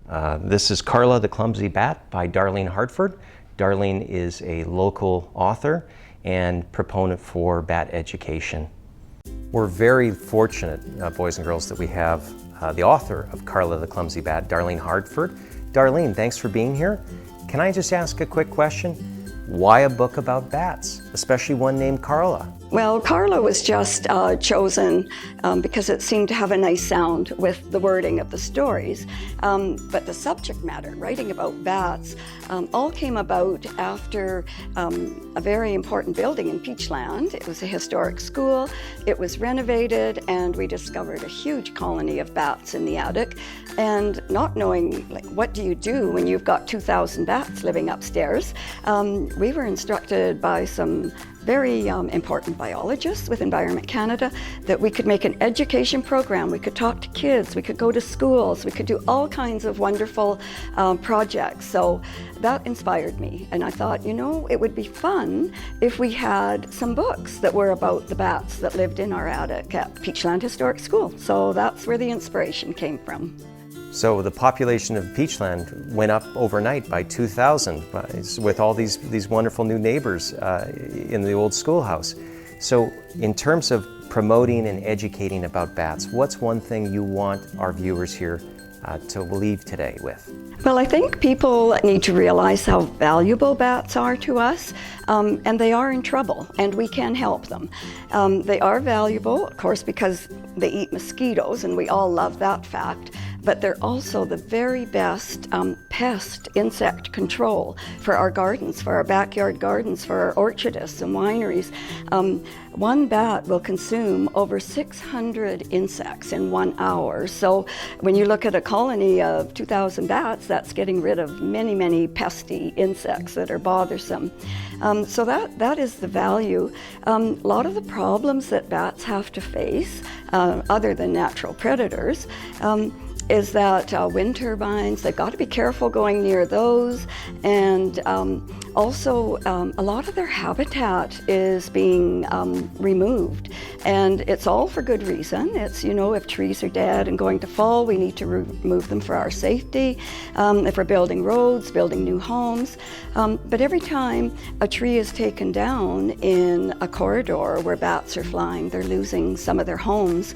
This is Carla the Clumsy Bat by Darlene Hartford. Darlene is a local author and proponent for bat education. We're very fortunate, boys and girls, that we have the author of Carla the Clumsy Bat, Darlene Hartford. Darlene, thanks for being here. Can I just ask a quick question? Why a book about bats, especially one named Carla? Well, Carla was just chosen because it seemed to have a nice sound with the wording of the stories. But the subject matter, writing about bats, all came about after a very important building in Peachland. It was a historic school. It was renovated, and we discovered a huge colony of bats in the attic. And not knowing, what do you do when you've got 2,000 bats living upstairs, we were instructed by some very important biologists with Environment Canada that we could make an education program. We could talk to kids, we could go to schools, we could do all kinds of wonderful projects. So that inspired me, and I thought, it would be fun if we had some books that were about the bats that lived in our attic at Peachland Historic School. So that's where the inspiration came from. So the population of Peachland went up overnight by 2,000 with all these wonderful new neighbors in the old schoolhouse. So in terms of promoting and educating about bats, what's one thing you want our viewers here to leave today with? Well, I think people need to realize how valuable bats are to us, and they are in trouble, and we can help them. They are valuable, of course, because they eat mosquitoes, and we all love that fact. But they're also the very best pest insect control for our gardens, for our backyard gardens, for our orchardists and wineries. One bat will consume over 600 insects in 1 hour. So when you look at a colony of 2,000 bats, that's getting rid of many, many pesky insects that are bothersome. So that is the value. A lot of the problems that bats have to face, other than natural predators, is that wind turbines, they've got to be careful going near those, and also a lot of their habitat is being removed, and it's all for good reason. It's, if trees are dead and going to fall, we need to remove them for our safety. If we're building roads, building new homes, but every time a tree is taken down in a corridor where bats are flying, they're losing some of their homes.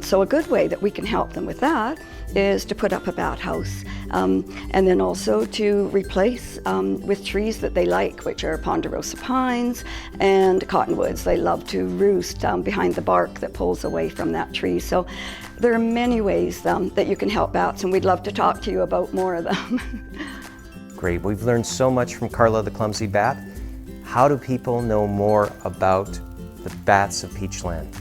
So a good way that we can help them with that is to put up a bat house, and then also to replace with trees that they like, which are ponderosa pines and cottonwoods. They love to roost behind the bark that pulls away from that tree. So there are many ways that you can help bats, and we'd love to talk to you about more of them. Great, we've learned so much from Carla the Clumsy Bat. How do people know more about the bats of Peachland?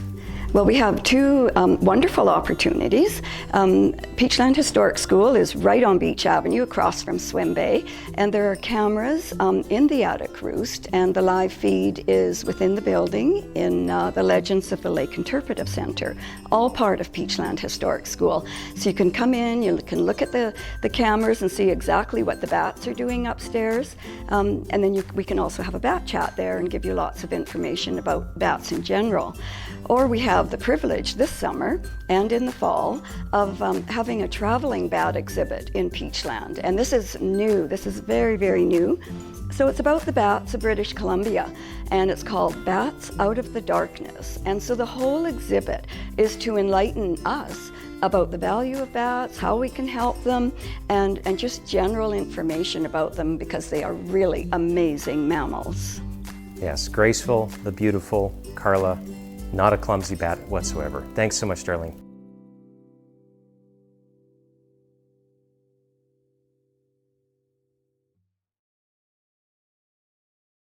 Well, we have two wonderful opportunities. Peachland Historic School is right on Beach Avenue across from Swim Bay, and there are cameras in the attic roost, and the live feed is within the building in the Legends of the Lake Interpretive Center, all part of Peachland Historic School. So you can come in, you can look at the cameras and see exactly what the bats are doing upstairs, and then we can also have a bat chat there and give you lots of information about bats in general. Or we have the privilege this summer and in the fall of having a traveling bat exhibit in Peachland. And this is new, this is very, very new. So it's about the bats of British Columbia, and it's called Bats Out of the Darkness. And so the whole exhibit is to enlighten us about the value of bats, how we can help them, and just general information about them, because they are really amazing mammals. Yes, graceful, the beautiful Carla. Not a clumsy bat whatsoever. Thanks so much, Darlene.